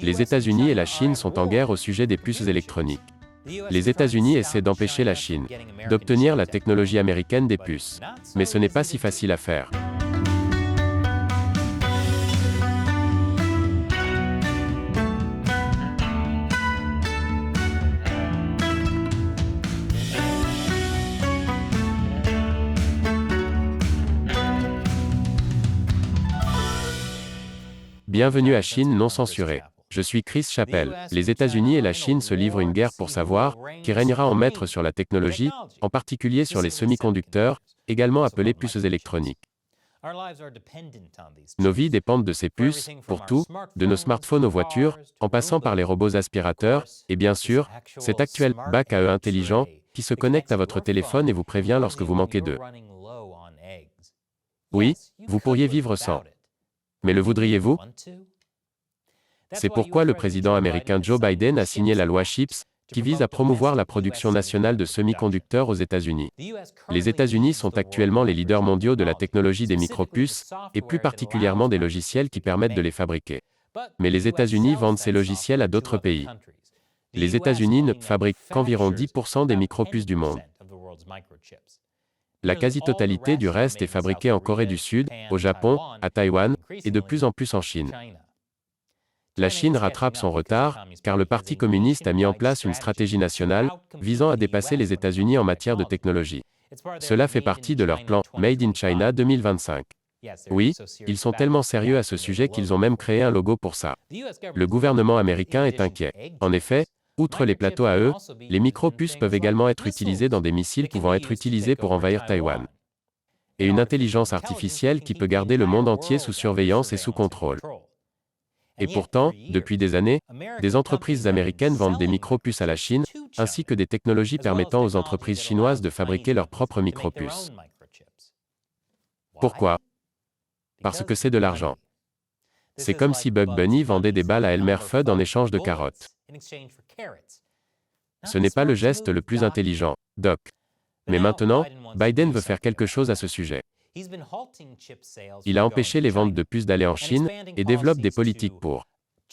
Les États-Unis et la Chine sont en guerre au sujet des puces électroniques. Les États-Unis essaient d'empêcher la Chine d'obtenir la technologie américaine des puces. Mais ce n'est pas si facile à faire. Bienvenue à Chine non censurée. Je suis Chris Chappell. Les États-Unis et la Chine se livrent une guerre pour savoir qui régnera en maître sur la technologie, en particulier sur les semi-conducteurs, également appelés puces électroniques. Nos vies dépendent de ces puces, pour tout, de nos smartphones aux voitures, en passant par les robots aspirateurs, et bien sûr, cet actuel bac à œufs intelligent, qui se connecte à votre téléphone et vous prévient lorsque vous manquez d'œufs. Oui, vous pourriez vivre sans. Mais le voudriez-vous? C'est pourquoi le président américain Joe Biden a signé la loi CHIPS, qui vise à promouvoir la production nationale de semi-conducteurs aux États-Unis. Les États-Unis sont actuellement les leaders mondiaux de la technologie des micropuces, et plus particulièrement des logiciels qui permettent de les fabriquer. Mais les États-Unis vendent ces logiciels à d'autres pays. Les États-Unis ne fabriquent qu'environ 10% des micropuces du monde. La quasi-totalité du reste est fabriquée en Corée du Sud, au Japon, à Taïwan, et de plus en plus en Chine. La Chine rattrape son retard, car le Parti communiste a mis en place une stratégie nationale, visant à dépasser les États-Unis en matière de technologie. Cela fait partie de leur plan Made in China 2025. Oui, ils sont tellement sérieux à ce sujet qu'ils ont même créé un logo pour ça. Le gouvernement américain est inquiet. En effet, outre les plateaux à œufs, les micro-puces peuvent également être utilisées dans des missiles pouvant être utilisés pour envahir Taïwan. Et une intelligence artificielle qui peut garder le monde entier sous surveillance et sous contrôle. Et pourtant, depuis des années, des entreprises américaines vendent des micro-puces à la Chine, ainsi que des technologies permettant aux entreprises chinoises de fabriquer leurs propres micro-puces. Pourquoi? Parce que c'est de l'argent. C'est comme si Bugs Bunny vendait des balles à Elmer Fudd en échange de carottes. Ce n'est pas le geste le plus intelligent, Doc. Mais maintenant, Biden veut faire quelque chose à ce sujet. Il a empêché les ventes de puces d'aller en Chine et développe des politiques pour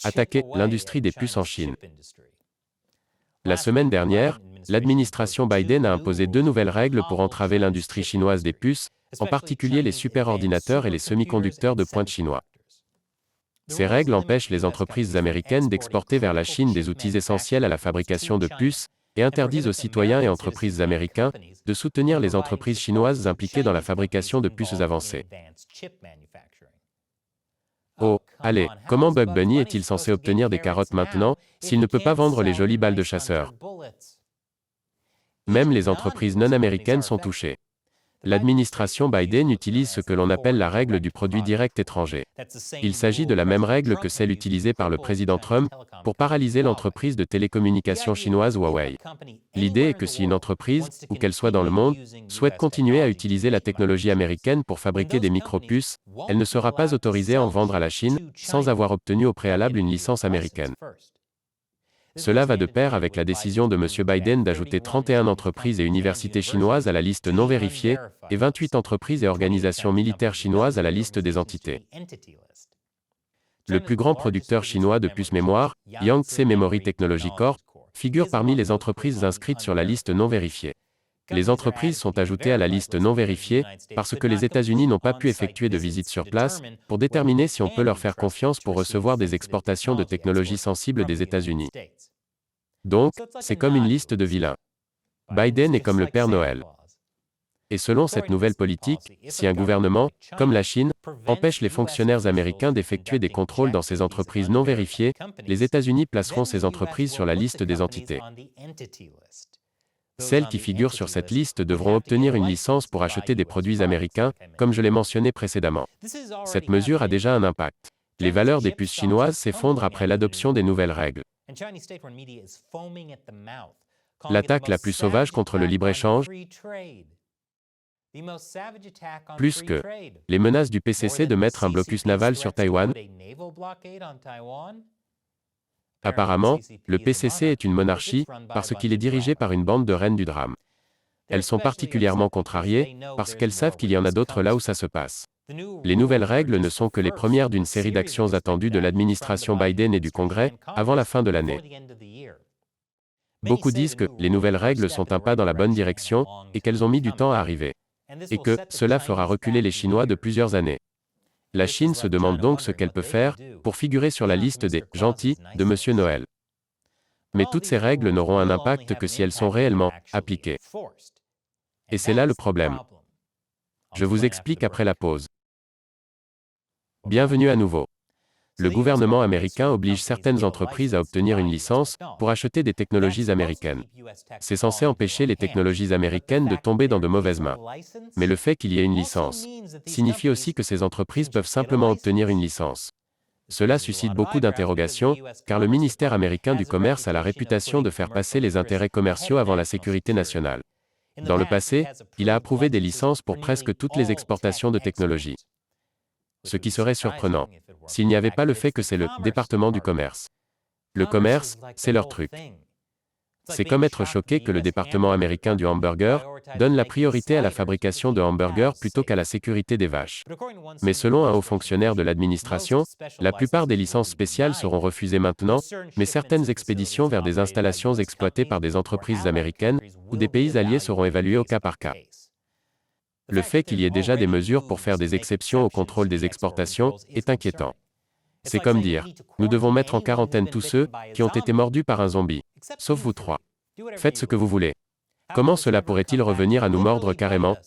attaquer l'industrie des puces en Chine. La semaine dernière, l'administration Biden a imposé 2 nouvelles règles pour entraver l'industrie chinoise des puces, en particulier les superordinateurs et les semi-conducteurs de pointe chinois. Ces règles empêchent les entreprises américaines d'exporter vers la Chine des outils essentiels à la fabrication de puces, et interdisent aux citoyens et entreprises américains de soutenir les entreprises chinoises impliquées dans la fabrication de puces avancées. Oh, allez, comment Bugs Bunny est-il censé obtenir des carottes maintenant, s'il ne peut pas vendre les jolies balles de chasseur? Même les entreprises non américaines sont touchées. L'administration Biden utilise ce que l'on appelle la règle du produit direct étranger. Il s'agit de la même règle que celle utilisée par le président Trump pour paralyser l'entreprise de télécommunications chinoise Huawei. L'idée est que si une entreprise, où qu'elle soit dans le monde, souhaite continuer à utiliser la technologie américaine pour fabriquer des micro-puces, elle ne sera pas autorisée à en vendre à la Chine sans avoir obtenu au préalable une licence américaine. Cela va de pair avec la décision de M. Biden d'ajouter 31 entreprises et universités chinoises à la liste non vérifiée, et 28 entreprises et organisations militaires chinoises à la liste des entités. Le plus grand producteur chinois de puces mémoire, Yangtze Memory Technology Corp., figure parmi les entreprises inscrites sur la liste non vérifiée. Les entreprises sont ajoutées à la liste non vérifiée, parce que les États-Unis n'ont pas pu effectuer de visite sur place, pour déterminer si on peut leur faire confiance pour recevoir des exportations de technologies sensibles des États-Unis. Donc, c'est comme une liste de vilains. Biden est comme le Père Noël. Et selon cette nouvelle politique, si un gouvernement, comme la Chine, empêche les fonctionnaires américains d'effectuer des contrôles dans ces entreprises non vérifiées, les États-Unis placeront ces entreprises sur la liste des entités. Celles qui figurent sur cette liste devront obtenir une licence pour acheter des produits américains, comme je l'ai mentionné précédemment. Cette mesure a déjà un impact. Les valeurs des puces chinoises s'effondrent après l'adoption des nouvelles règles. L'attaque la plus sauvage contre le libre-échange, plus que les menaces du PCC de mettre un blocus naval sur Taïwan. Apparemment, le PCC est une monarchie, parce qu'il est dirigé par une bande de reines du drame. Elles sont particulièrement contrariées, parce qu'elles savent qu'il y en a d'autres là où ça se passe. Les nouvelles règles ne sont que les premières d'une série d'actions attendues de l'administration Biden et du Congrès avant la fin de l'année. Beaucoup disent que les nouvelles règles sont un pas dans la bonne direction et qu'elles ont mis du temps à arriver. Et que cela fera reculer les Chinois de plusieurs années. La Chine se demande donc ce qu'elle peut faire pour figurer sur la liste des « gentils » de M. Noël. Mais toutes ces règles n'auront un impact que si elles sont réellement appliquées. Et c'est là le problème. Je vous explique après la pause. Bienvenue à nouveau. Le gouvernement américain oblige certaines entreprises à obtenir une licence pour acheter des technologies américaines. C'est censé empêcher les technologies américaines de tomber dans de mauvaises mains. Mais le fait qu'il y ait une licence signifie aussi que ces entreprises peuvent simplement obtenir une licence. Cela suscite beaucoup d'interrogations, car le ministère américain du Commerce a la réputation de faire passer les intérêts commerciaux avant la sécurité nationale. Dans le passé, il a approuvé des licences pour presque toutes les exportations de technologies. Ce qui serait surprenant, s'il n'y avait pas le fait que c'est le département du commerce. Le commerce, c'est leur truc. C'est comme être choqué que le département américain du hamburger donne la priorité à la fabrication de hamburgers plutôt qu'à la sécurité des vaches. Mais selon un haut fonctionnaire de l'administration, la plupart des licences spéciales seront refusées maintenant, mais certaines expéditions vers des installations exploitées par des entreprises américaines ou des pays alliés seront évaluées au cas par cas. Le fait qu'il y ait déjà des mesures pour faire des exceptions au contrôle des exportations est inquiétant. C'est comme dire, nous devons mettre en quarantaine tous ceux qui ont été mordus par un zombie, sauf vous trois. Faites ce que vous voulez. Comment cela pourrait-il revenir à nous mordre carrément?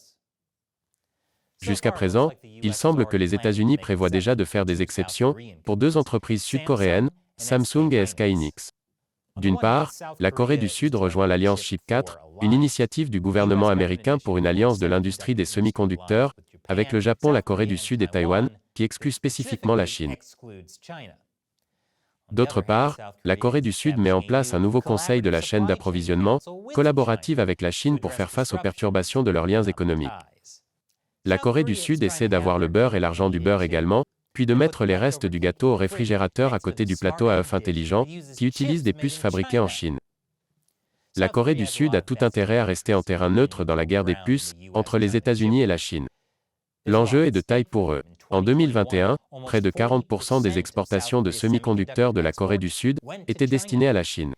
Jusqu'à présent, il semble que les États-Unis prévoient déjà de faire des exceptions pour deux entreprises sud-coréennes, Samsung et SK Hynix. D'une part, la Corée du Sud rejoint l'Alliance Chip 4, une initiative du gouvernement américain pour une alliance de l'industrie des semi-conducteurs, avec le Japon, la Corée du Sud et Taïwan, qui exclut spécifiquement la Chine. D'autre part, la Corée du Sud met en place un nouveau conseil de la chaîne d'approvisionnement, collaborative avec la Chine pour faire face aux perturbations de leurs liens économiques. La Corée du Sud essaie d'avoir le beurre et l'argent du beurre également, puis de mettre les restes du gâteau au réfrigérateur à côté du plateau à œufs intelligent, qui utilise des puces fabriquées en Chine. La Corée du Sud a tout intérêt à rester en terrain neutre dans la guerre des puces, entre les États-Unis et la Chine. L'enjeu est de taille pour eux. En 2021, près de 40% des exportations de semi-conducteurs de la Corée du Sud étaient destinées à la Chine.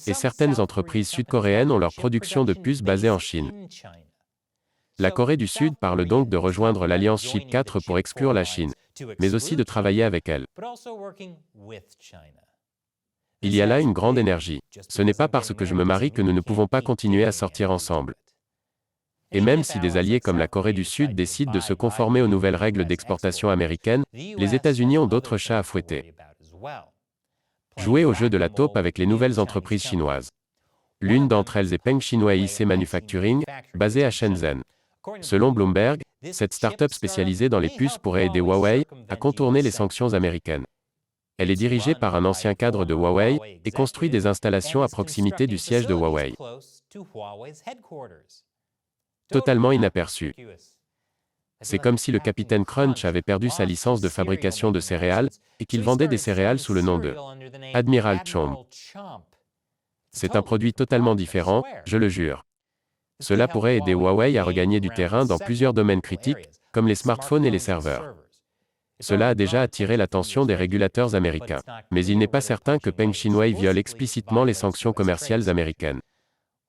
Et certaines entreprises sud-coréennes ont leur production de puces basée en Chine. La Corée du Sud parle donc de rejoindre l'Alliance Chip 4 pour exclure la Chine, mais aussi de travailler avec elle. Il y a là une grande énergie. Ce n'est pas parce que je me marie que nous ne pouvons pas continuer à sortir ensemble. Et même si des alliés comme la Corée du Sud décident de se conformer aux nouvelles règles d'exportation américaines, les États-Unis ont d'autres chats à fouetter. Jouer au jeu de la taupe avec les nouvelles entreprises chinoises. L'une d'entre elles est Peng Shinhua IC Manufacturing, basée à Shenzhen. Selon Bloomberg, cette start-up spécialisée dans les puces pourrait aider Huawei à contourner les sanctions américaines. Elle est dirigée par un ancien cadre de Huawei et construit des installations à proximité du siège de Huawei. Totalement inaperçu. C'est comme si le capitaine Crunch avait perdu sa licence de fabrication de céréales et qu'il vendait des céréales sous le nom de Admiral Chomp. C'est un produit totalement différent, je le jure. Cela pourrait aider Huawei à regagner du terrain dans plusieurs domaines critiques, comme les smartphones et les serveurs. Cela a déjà attiré l'attention des régulateurs américains. Mais il n'est pas certain que Peng Shinhua viole explicitement les sanctions commerciales américaines.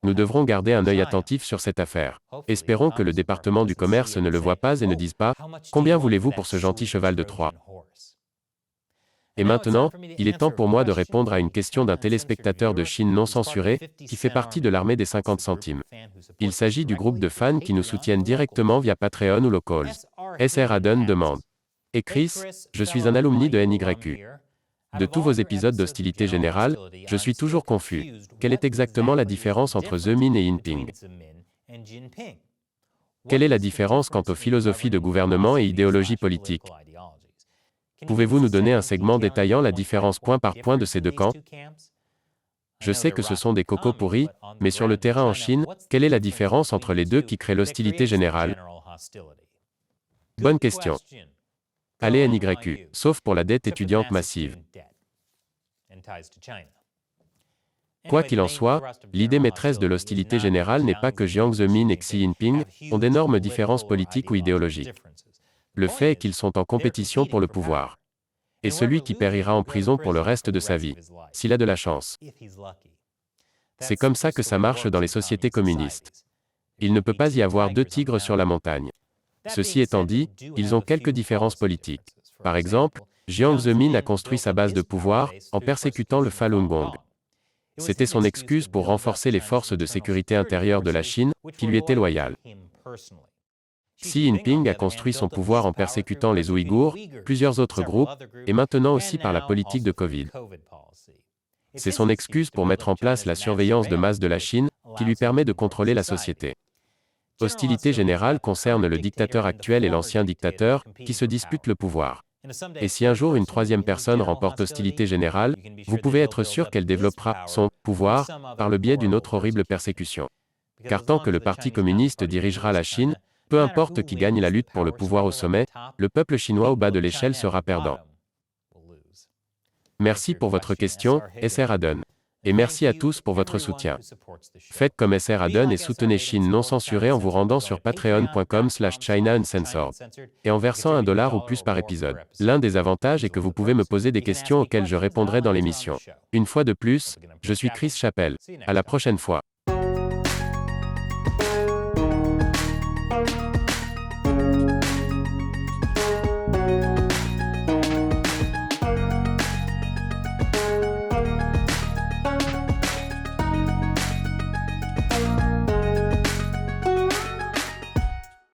Nous devrons garder un œil attentif sur cette affaire. Espérons que le département du commerce ne le voit pas et ne dise pas « Combien voulez-vous pour ce gentil cheval de Troie ?» Et maintenant, il est temps pour moi de répondre à une question d'un téléspectateur de Chine non censuré, qui fait partie de l'armée des 50 centimes. Il s'agit du groupe de fans qui nous soutiennent directement via Patreon ou Locals. SR Aden demande. Et Chris, je suis un alumni de NYU. De tous vos épisodes d'hostilité générale, je suis toujours confus. Quelle est exactement la différence entre The Min et Yinping? Quelle est la différence quant aux philosophies de gouvernement et idéologie politique? Pouvez-vous nous donner un segment détaillant la différence point par point de ces deux camps? Je sais que ce sont des cocos pourris, mais sur le terrain en Chine, quelle est la différence entre les deux qui crée l'hostilité générale? Bonne question. Allez NYU, sauf pour la dette étudiante massive. Quoi qu'il en soit, l'idée maîtresse de l'hostilité générale n'est pas que Jiang Zemin et Xi Jinping ont d'énormes différences politiques ou idéologiques. Le fait est qu'ils sont en compétition pour le pouvoir. Et celui qui périra en prison pour le reste de sa vie, s'il a de la chance. C'est comme ça que ça marche dans les sociétés communistes. Il ne peut pas y avoir deux tigres sur la montagne. Ceci étant dit, ils ont quelques différences politiques. Par exemple, Jiang Zemin a construit sa base de pouvoir en persécutant le Falun Gong. C'était son excuse pour renforcer les forces de sécurité intérieure de la Chine, qui lui étaient loyales. Xi Jinping a construit son pouvoir en persécutant les Ouïghours, plusieurs autres groupes, et maintenant aussi par la politique de Covid. C'est son excuse pour mettre en place la surveillance de masse de la Chine, qui lui permet de contrôler la société. Hostilité générale concerne le dictateur actuel et l'ancien dictateur, qui se disputent le pouvoir. Et si un jour une troisième personne remporte hostilité générale, vous pouvez être sûr qu'elle développera son pouvoir par le biais d'une autre horrible persécution. Car tant que le Parti communiste dirigera la Chine, peu importe qui gagne la lutte pour le pouvoir au sommet, le peuple chinois au bas de l'échelle sera perdant. Merci pour votre question, SR Aden. Et merci à tous pour votre soutien. Faites comme SR Aden et soutenez Chine non censurée en vous rendant sur patreon.com/China Uncensored. Et en versant $1 ou plus par épisode. L'un des avantages est que vous pouvez me poser des questions auxquelles je répondrai dans l'émission. Une fois de plus, je suis Chris Chappell. À la prochaine fois.